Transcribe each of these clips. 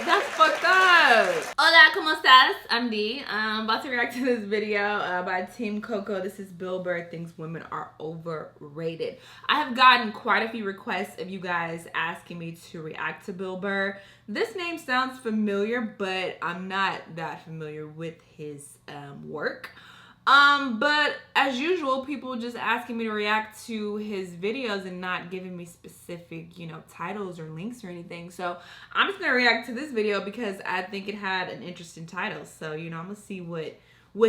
That's fucked up. Hola, ¿cómo estás? I'm Dee. I'm about to react to this video by Team Coco. This is BURR thinks women are overrated. I have gotten quite a few requests of you guys asking me to react to BURR. This name sounds familiar, but I'm not that familiar with his work. But as usual, people just asking me to react to his videos and not giving me specific, titles or links or anything. So I'm just gonna react to this video because I think it had an interesting title. So, I'm gonna see what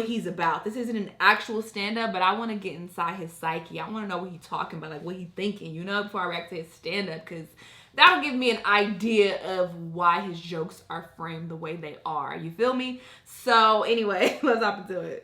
he's about. This isn't an actual stand-up, but I want to get inside his psyche. I want to know what he's talking about, like what he's thinking, before I react to his stand-up, because that'll give me an idea of why his jokes are framed the way they are. You feel me? So anyway, let's hop into it.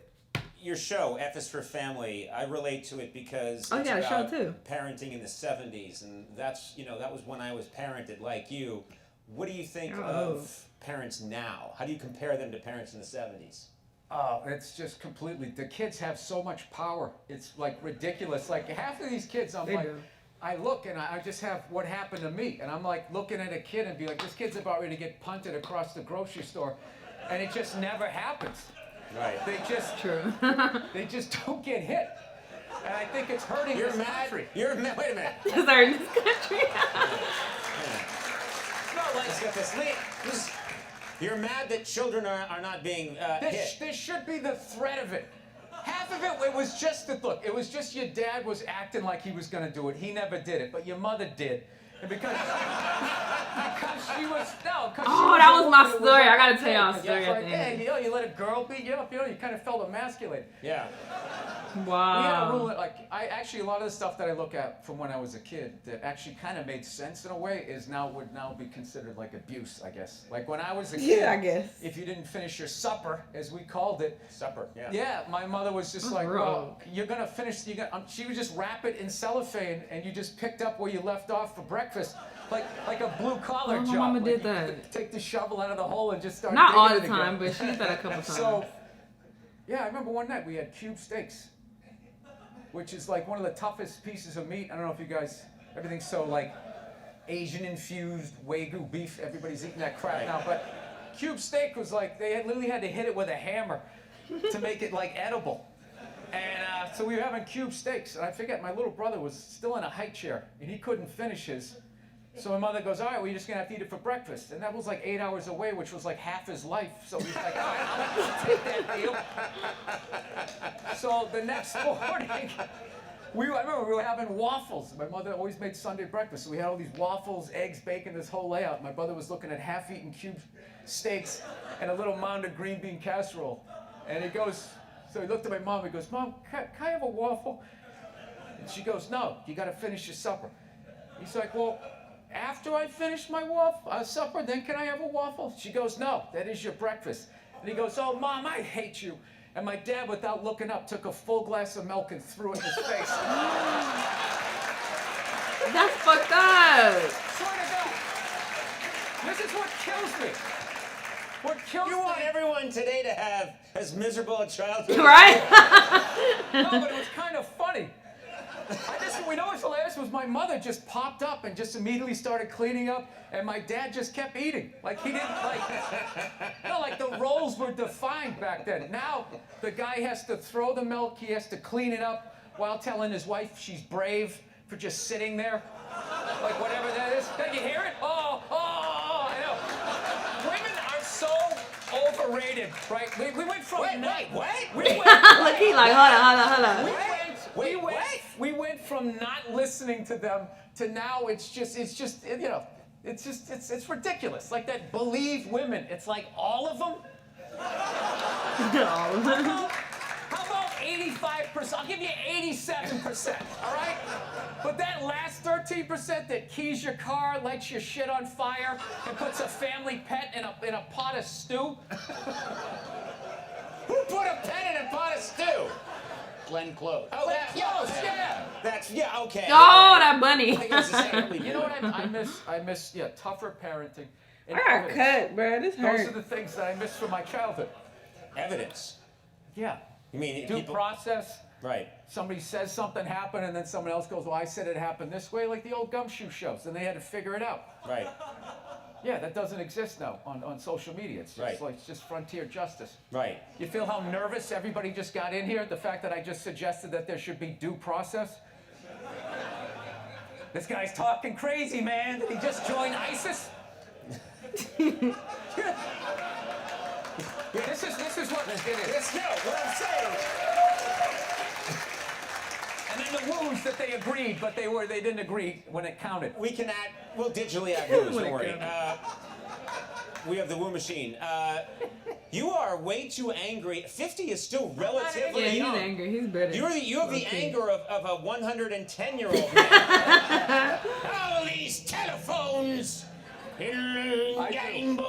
Your show, F is for Family, I relate to it because it's about show too. Parenting in the 70s, and that's, that was when I was parented like you. What do you think of parents now? How do you compare them to parents in the 70s? Oh, it's just completely, the kids have so much power. It's like ridiculous. Like half of these kids, I look and I just have what happened to me, and I'm like looking at a kid and be like, this kid's about ready to get punted across the grocery store, and it just never happens. Right. They just don't get hit. And I think it's hurting this country. You're mad. Wait a minute. It's hurting this country. You're mad that children are not being hit. This should be the threat of it. Half of it was just it was just your dad was acting like he was going to do it. He never did it, but your mother did. And because she was, that was my story. I gotta tell y'all a story at the end. Hey, you let a girl beat you up, you kind of felt emasculated. Yeah. Wow. We had a rule, a lot of the stuff that I look at from when I was a kid that actually kind of made sense in a way would now be considered like abuse, I guess. Like when I was a kid, I guess. if you didn't finish your supper, as we called it. Supper, yeah. Yeah, my mother was just well, you're gonna finish, she would just wrap it in cellophane and you just picked up where you left off for breakfast. Like a blue collar job. My mama did that. Take the shovel out of the hole and just start Not digging all the it time, again. but she did that a couple times. So, yeah, I remember one night we had cube steaks, which is like one of the toughest pieces of meat. I don't know if you guys, everything's so like Asian infused Wagyu beef. Everybody's eating that crap now, but cube steak was like, literally had to hit it with a hammer to make it like edible. And so we were having cube steaks, and I forget, my little brother was still in a high chair, and he couldn't finish his. So my mother goes, all right, well, you're just going to have to eat it for breakfast. And that was like 8 hours away, which was like half his life. So he's like, all right, I'll take that deal. So the next morning, I remember we were having waffles. My mother always made Sunday breakfast. So we had all these waffles, eggs, bacon, this whole layout. My brother was looking at half-eaten cube steaks and a little mound of green bean casserole. And he goes, so he looked at my mom, he goes, Mom, can I have a waffle? And she goes, no, you got to finish your supper. He's like, well, after I finish my supper, then can I have a waffle? She goes, no, that is your breakfast. And he goes, oh, Mom, I hate you. And my dad, without looking up, took a full glass of milk and threw it in his face. That's fucked up. Swear to God. This is what kills me. What kills me. You want everyone today to have as miserable a childhood. Right? No, but it was kind of funny. We know what's hilarious was my mother just popped up and just immediately started cleaning up, and my dad just kept eating. Like he didn't like the roles were defined back then. Now the guy has to throw the milk, he has to clean it up while telling his wife she's brave for just sitting there. Like whatever that is. Can you hear it? Oh, I know. Women are so overrated, right? We went from Wait. Look, he like, hold on. We went from not listening to them to now it's ridiculous. Like that believe women. It's like all of them. How about 85%? I'll give you 87%, all right? But that last 13% that keys your car, lights your shit on fire, and puts a family pet in a pot of stew. Who put a pet in a pot of stew? Glenn Close. Oh, okay. Oh, that bunny. I think it was the same. You know what I miss tougher parenting. And I got cut, bro. This hurt. Those are the things that I miss from my childhood. Evidence. Yeah. You mean Due process. Right. Somebody says something happened, and then someone else goes, well, I said it happened this way, like the old gumshoe shows, and they had to figure it out. Right. Yeah, that doesn't exist now on social media. It's just like it's just frontier justice. Right. You feel how nervous everybody just got in here? The fact that I just suggested that there should be due process? This guy's talking crazy, man. Did he just join ISIS? This is what it is. Let's go. What I'm saying. And then the woos that they agreed, but they didn't agree when it counted. We can add. We'll digitally add woos. Don't worry. We have the woo machine. You are way too angry. 50 is still relatively young. He's angry. He's bitter. You have the anger of a 110-year-old man. All these telephones. I can't.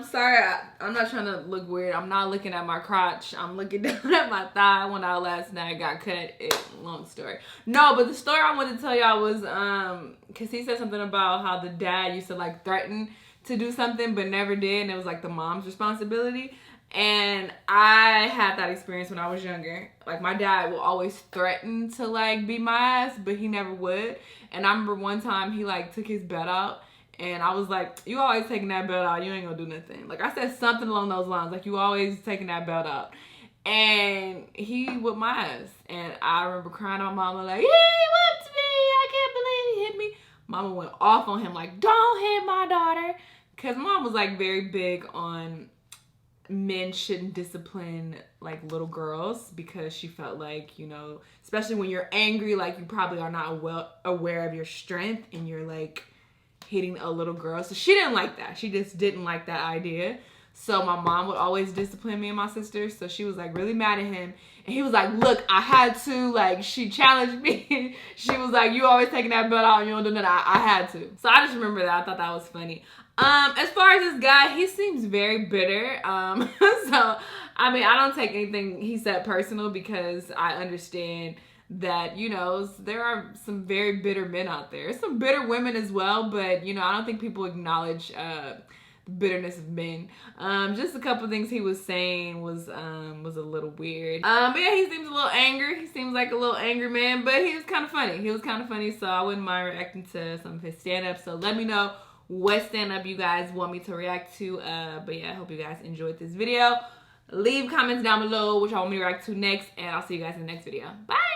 Sorry, I'm not trying to look weird. I'm not looking at my crotch. I'm looking down at my thigh. I went out last night, got cut. Long story. No, but the story I wanted to tell y'all was, because he said something about how the dad used to like threaten to do something but never did, and it was like the mom's responsibility. And I had that experience when I was younger. Like, my dad will always threaten to like beat my ass, but he never would. And I remember one time he like took his belt out, and I was like, you always taking that belt out, you ain't gonna do nothing. Like, I said something along those lines, like, you always taking that belt out. And he whipped my ass. And I remember crying to my mama like, he whipped me, I can't believe he hit me. Mama went off on him like, don't hit my daughter. Because mom was like very big on men shouldn't discipline like little girls, because she felt like, you know, especially when you're angry, like, you probably are not well aware of your strength and you're like hitting a little girl. So she didn't like that. She just didn't like that idea. So my mom would always discipline me and my sisters. So she was like really mad at him. And he was like, look, I had to. Like, she challenged me. She was like, you always taking that belt out and you don't do nothing. I had to. So I just remember that. I thought that was funny. As far as this guy, he seems very bitter. So, I mean, I don't take anything he said personal, because I understand that, you know, there are some very bitter men out there. Some bitter women as well, but, you know, I don't think people acknowledge the bitterness of men. Just a couple things he was saying was a little weird. But yeah, he seems a little angry. He seems like a little angry man, but he was kind of funny. He was kind of funny, so I wouldn't mind reacting to some of his stand-ups. So let me know what stand-up you guys want me to react to. But yeah, I hope you guys enjoyed this video. Leave comments down below which I want me to react to next, and I'll see you guys in the next video. Bye!